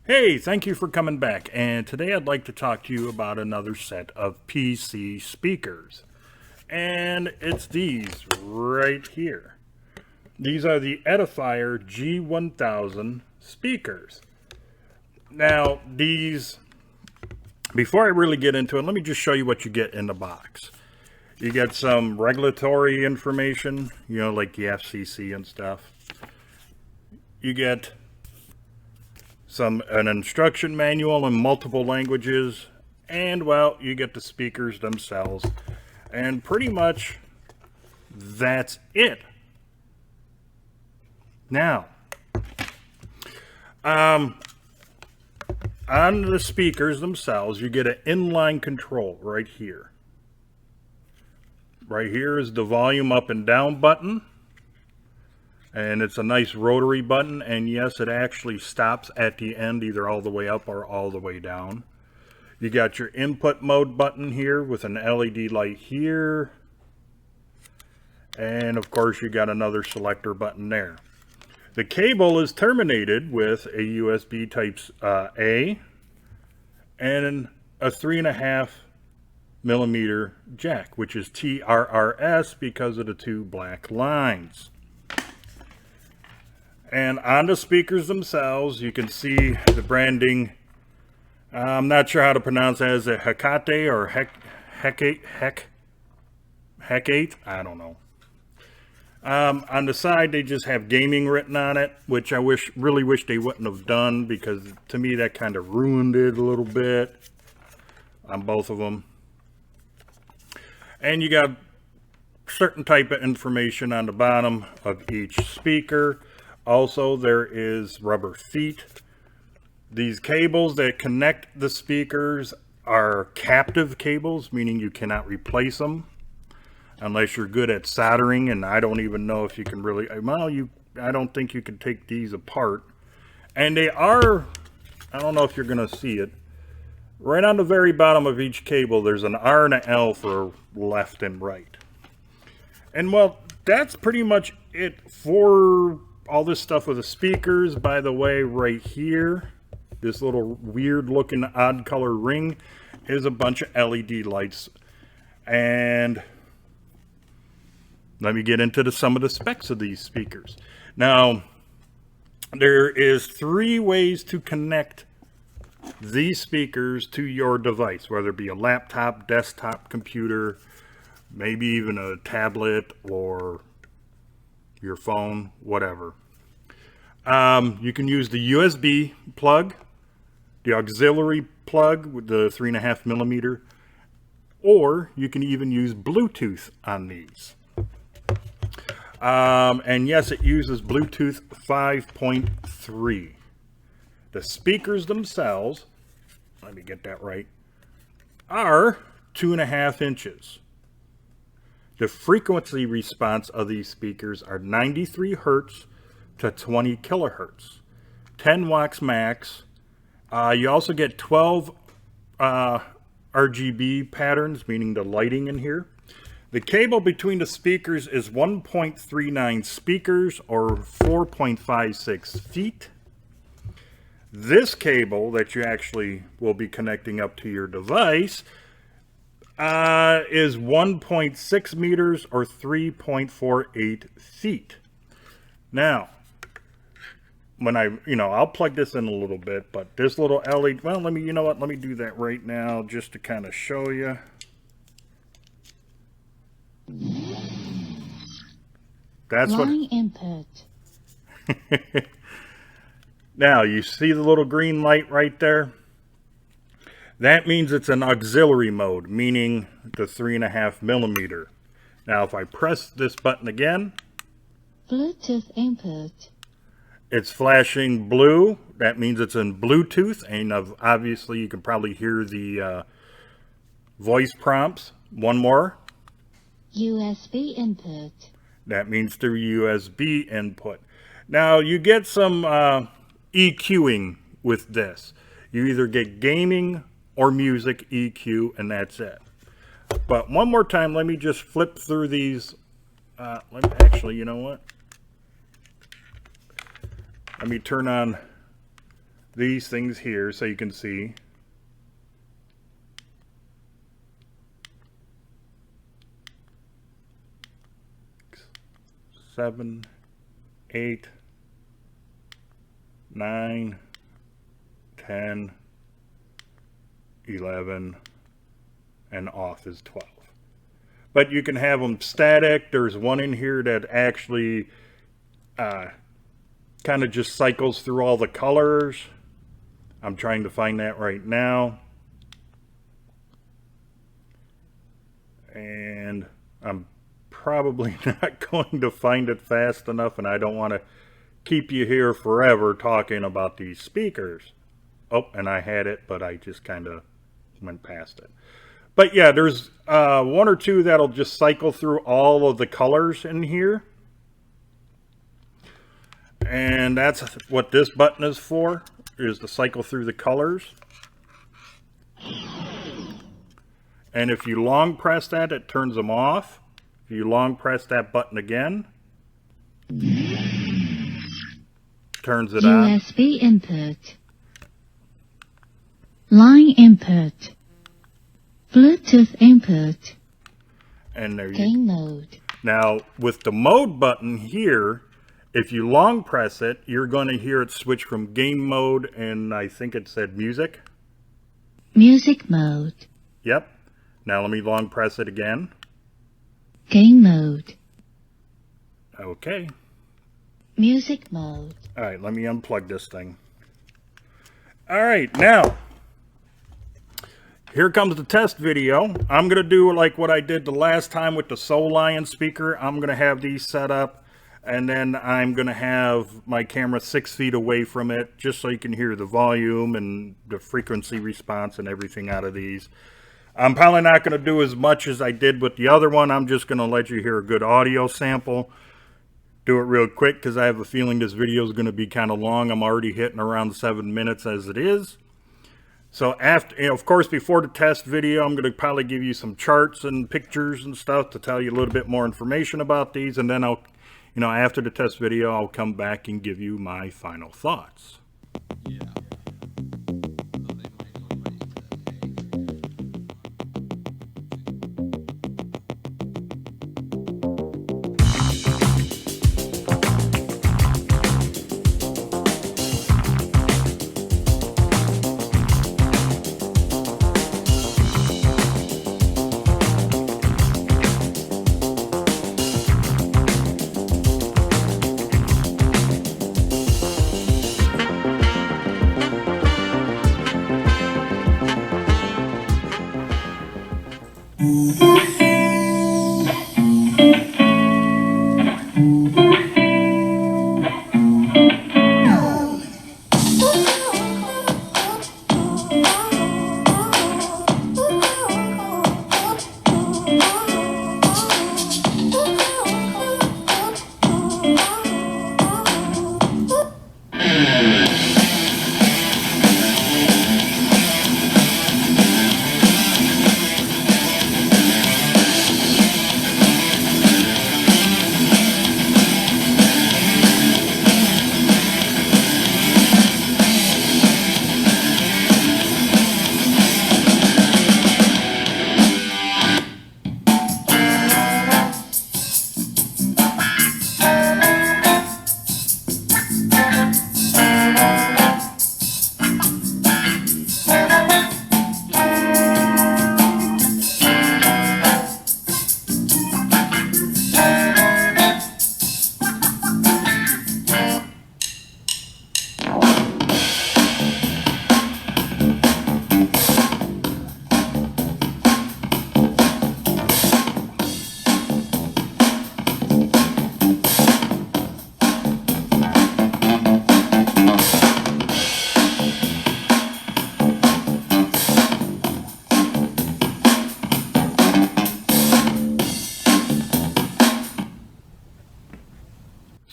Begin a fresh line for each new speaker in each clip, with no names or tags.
Hey, thank you for coming back. And today I'd like to talk to you about another set of PC speakers. And it's these right here. These are the Edifier G1000 speakers. Now, before I really get into it, let me just show you what you get in the box. You get some regulatory information, like the FCC and stuff. You get an instruction manual in multiple languages, and well, you get the speakers themselves, and pretty much that's it. Now, on the speakers themselves, you get an inline control right here. Right here is the volume up and down button. And it's a nice rotary button, and yes, it actually stops at the end, either all the way up or all the way down. You got your input mode button here with an LED light here. And of course, you got another selector button there. The cable is terminated with a USB type A and a 3.5mm jack, which is TRRS because of the two black lines. And on the speakers themselves, you can see the branding. I'm not sure how to pronounce that. Is it Hecate or Hecate? I don't know. On the side, they just have gaming written on it, which I really wish they wouldn't have done, because to me that kind of ruined it a little bit on both of them. And you got certain type of information on the bottom of each speaker. Also, there is rubber feet. These cables that connect the speakers are captive cables, meaning you cannot replace them unless you're good at soldering, and I don't even know if you can really, I don't think you can take these apart. And they are, I don't know if you're going to see it, right on the very bottom of each cable, there's an R and an L for left and right. And well, that's pretty much it for all this stuff with the speakers. By the way, right here, this little weird looking odd color ring is a bunch of LED lights. And let me get into some of the specs of these speakers. Now, there is 3 ways to connect these speakers to your device, whether it be a laptop, desktop computer, maybe even a tablet or your phone, whatever. You can use the USB plug, the auxiliary plug with the 3.5mm, or you can even use Bluetooth on these. And yes, it uses Bluetooth 5.3. The speakers themselves, let me get that right, are 2.5 inches. The frequency response of these speakers are 93 hertz to 20 kilohertz, 10 watts max. You also get 12 RGB patterns, meaning the lighting in here. The cable between the speakers is 1.39 speakers, or 4.56 feet. This cable that you actually will be connecting up to your device is 1.6 meters, or 3.48 feet. Now, when I'll plug this in a little bit, but this little LED, well, let me do that right now just to kind of show you. That's
Line input.
Now, you see the little green light right there? That means it's an auxiliary mode, meaning the 3.5mm. Now, if I press this button again,
Bluetooth input.
it's flashing blue. That means it's in Bluetooth, and obviously you can probably hear the voice prompts. One more.
USB input.
That means the USB input. Now, you get some EQing with this. You either get gaming or music EQ, and that's it. But one more time, let me just flip through these. Actually, you know what? Let me turn on these things here so you can see. Seven, 8, 9, 10, 11, and off is 12. But you can have them static. There's one in here that actually kind of just cycles through all the colors. I'm trying to find that right now. And I'm probably not going to find it fast enough, and I don't want to keep you here forever talking about these speakers. Oh, and I had it, but I just kind of went past it. But yeah, there's one or two that'll just cycle through all of the colors in here. And that's what this button is for, is to cycle through the colors. And if you long press that, it turns them off. If you long press that button again, turns it on.
USB input. Line input. Bluetooth input.
And there you
Game mode.
Now, with the mode button here, if you long press it, you're going to hear it switch from game mode, and I think it said music.
Music mode.
Yep. Now let me long press it again.
Game mode.
Okay.
Music mode.
All right, let me unplug this thing. All right, now, here comes the test video. I'm going to do like what I did the last time with the Soul Lion speaker. I'm going to have these set up, and then I'm going to have my camera 6 feet away from it, just so you can hear the volume and the frequency response and everything out of these. I'm probably not going to do as much as I did with the other one. I'm just going to let you hear a good audio sample. Do it real quick because I have a feeling this video is going to be kind of long. I'm already hitting around 7 minutes as it is. So after, of course, before the test video, I'm going to probably give you some charts and pictures and stuff to tell you a little bit more information about these. And then I'll, after the test video, I'll come back and give you my final thoughts.
Yeah.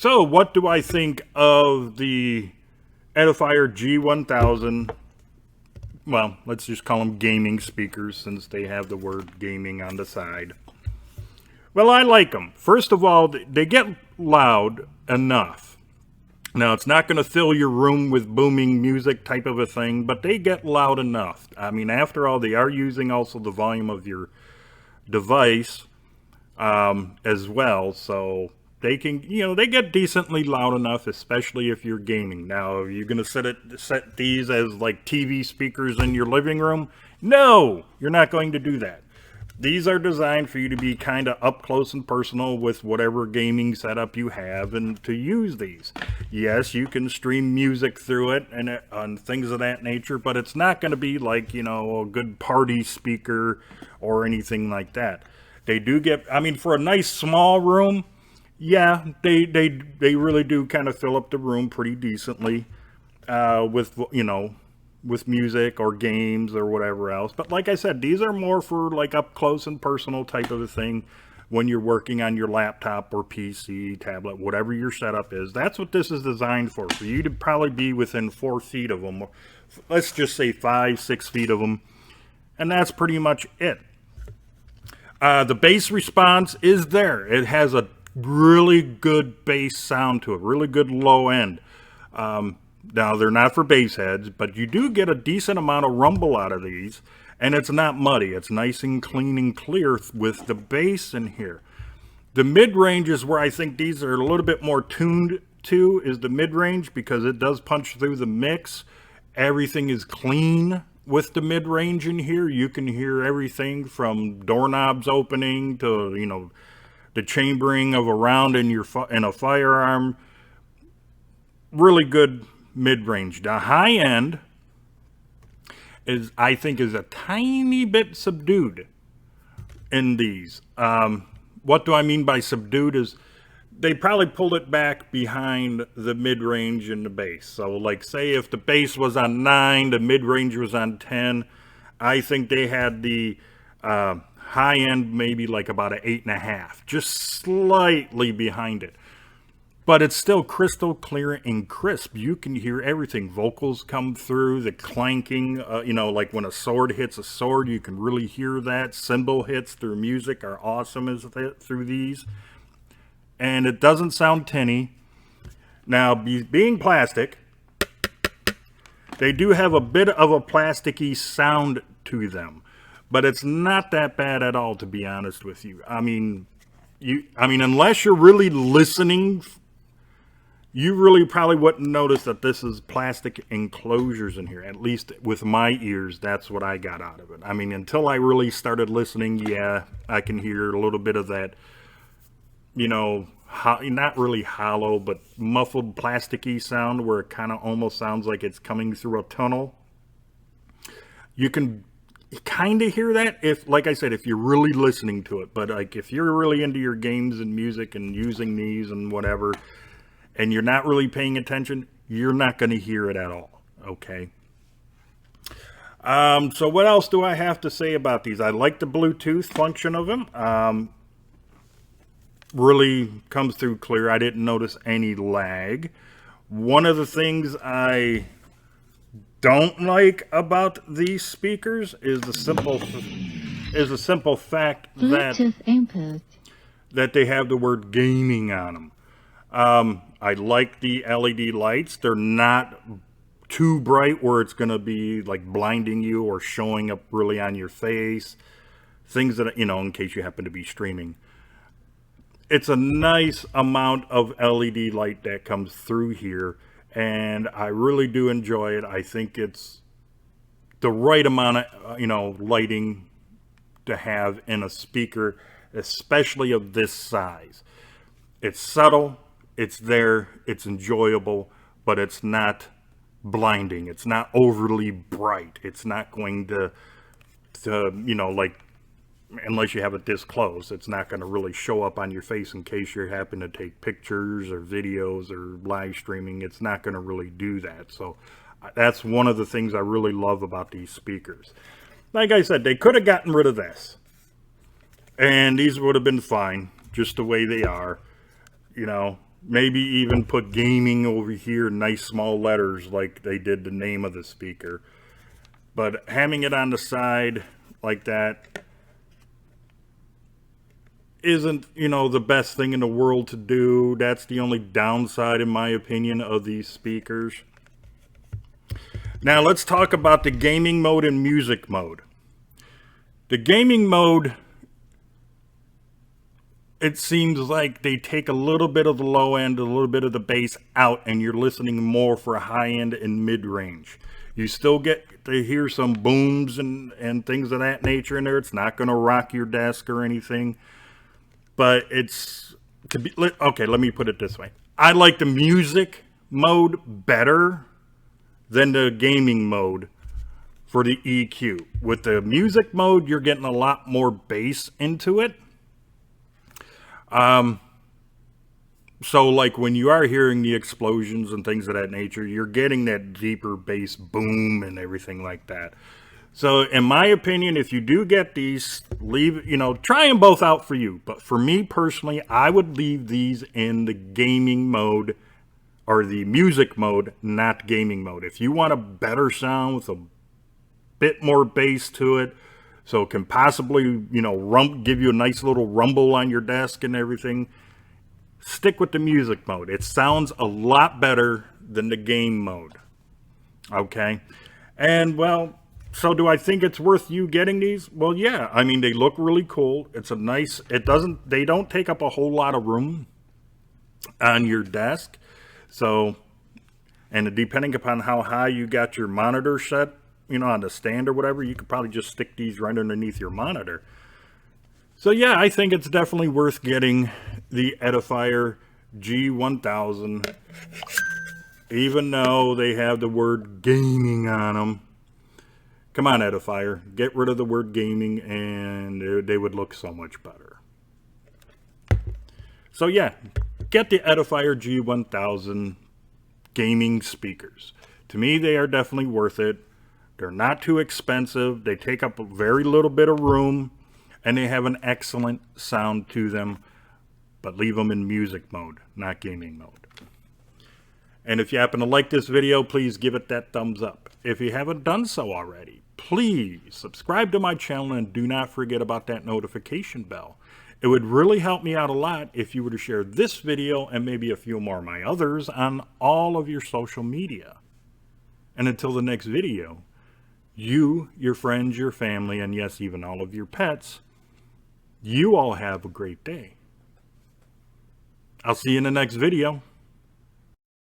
So, what do I think of the Edifier G1000? Well, let's just call them gaming speakers since they have the word gaming on the side. Well, I like them. First of all, they get loud enough. Now, it's not going to fill your room with booming music type of a thing, but they get loud enough. I mean, after all, they are using also the volume of your device as well, so they can, they get decently loud enough, especially if you're gaming. Now, are you going to set these as like TV speakers in your living room? No, you're not going to do that. These are designed for you to be kind of up close and personal with whatever gaming setup you have and to use these. Yes, you can stream music through it and things of that nature, but it's not going to be like, a good party speaker or anything like that. They do get, I mean, for a nice small room, yeah, they really do kind of fill up the room pretty decently with music or games or whatever else. But like I said, these are more for like up close and personal type of a thing when you're working on your laptop or PC, tablet, whatever your setup is. That's what this is designed for you to probably be within 4 feet of them. Let's just say 5-6 feet of them. And that's pretty much it. The bass response is there. It has a really good bass sound to it, really good low end. Now, they're not for bass heads, but you do get a decent amount of rumble out of these, and it's not muddy. It's nice and clean and clear with the bass in here. The mid-range is where I think these are a little bit more tuned to, is the mid-range, because it does punch through the mix. Everything is clean with the mid-range in here. You can hear everything from doorknobs opening to, the chambering of a round in a firearm. Really good mid-range. The high end I think is a tiny bit subdued in these. What do I mean by subdued is they probably pulled it back behind the mid-range and the bass. So like say if the bass was on 9, the mid-range was on 10, I think they had the high end maybe like about an 8.5, just slightly behind it. But it's still crystal clear and crisp. You can hear everything. Vocals come through, the clanking, like when a sword hits a sword, you can really hear that. Cymbal hits through music are awesome through these. And it doesn't sound tinny. Now, being plastic, they do have a bit of a plasticky sound to them. But it's not that bad at all, to be honest with you. I mean, unless you're really listening, you really probably wouldn't notice that this is plastic enclosures in here. At least with my ears, that's what I got out of it. I mean, until I really started listening, yeah, I can hear a little bit of that, not really hollow, but muffled plasticky sound where it kind of almost sounds like it's coming through a tunnel. You can kind of hear that like I said, if you're really listening to it. But like if you're really into your games and music and using these and whatever, and you're not really paying attention, you're not going to hear it at all, okay? So what else do I have to say about these? I like the Bluetooth function of them. Really comes through clear. I didn't notice any lag. One of the things I don't like about these speakers is the simple fact
Bluetooth input.
that they have the word gaming on them. I like the LED lights. They're not too bright where it's going to be like blinding you or showing up really on your face. Things that, in case you happen to be streaming. It's a nice amount of LED light that comes through here, and I really do enjoy it. I think it's the right amount of, lighting to have in a speaker, especially of this size. It's subtle. It's there, it's enjoyable, but it's not blinding. It's not overly bright. It's not going to like, unless you have it this close, it's not going to really show up on your face in case you happen to take pictures or videos or live streaming. It's not going to really do that. So that's one of the things I really love about these speakers. Like I said, they could have gotten rid of this, and these would have been fine, just the way they are, Maybe even put gaming over here, nice small letters like they did the name of the speaker. But having it on the side like that, isn't, the best thing in the world to do. That's the only downside, in my opinion, of these speakers. Now let's talk about the gaming mode and music mode. The gaming mode, it seems like they take a little bit of the low end, a little bit of the bass out, and you're listening more for high end and mid range. You still get to hear some booms and things of that nature in there. It's not going to rock your desk or anything, but it's to be okay. Let me put it this way: I like the music mode better than the gaming mode for the EQ. With the music mode, you're getting a lot more bass into it. So like when you are hearing the explosions and things of that nature, you're getting that deeper bass boom and everything like that. So in my opinion, if you do get these, try them both out for you. But for me personally, I would leave these in the gaming mode or the music mode, not gaming mode. If you want a better sound with a bit more bass to it, so it can possibly, give you a nice little rumble on your desk and everything, stick with the music mode. It sounds a lot better than the game mode. Okay? And, well, so do I think it's worth you getting these? Well, yeah. I mean, they look really cool. It's a nice, they don't take up a whole lot of room on your desk. So, and depending upon how high you got your monitor set, on the stand or whatever, you could probably just stick these right underneath your monitor. So yeah, I think it's definitely worth getting the Edifier G1000, even though they have the word gaming on them. Come on, Edifier, get rid of the word gaming and they would look so much better. So yeah, get the Edifier G1000 gaming speakers. To me, they are definitely worth it. They're not too expensive. They take up a very little bit of room, and they have an excellent sound to them, but leave them in music mode, not gaming mode. And if you happen to like this video, please give it that thumbs up. If you haven't done so already, please subscribe to my channel and do not forget about that notification bell. It would really help me out a lot if you were to share this video and maybe a few more of my others on all of your social media. And until the next video, you, your friends, your family, and yes, even all of your pets, you all have a great day. I'll see you in the next video.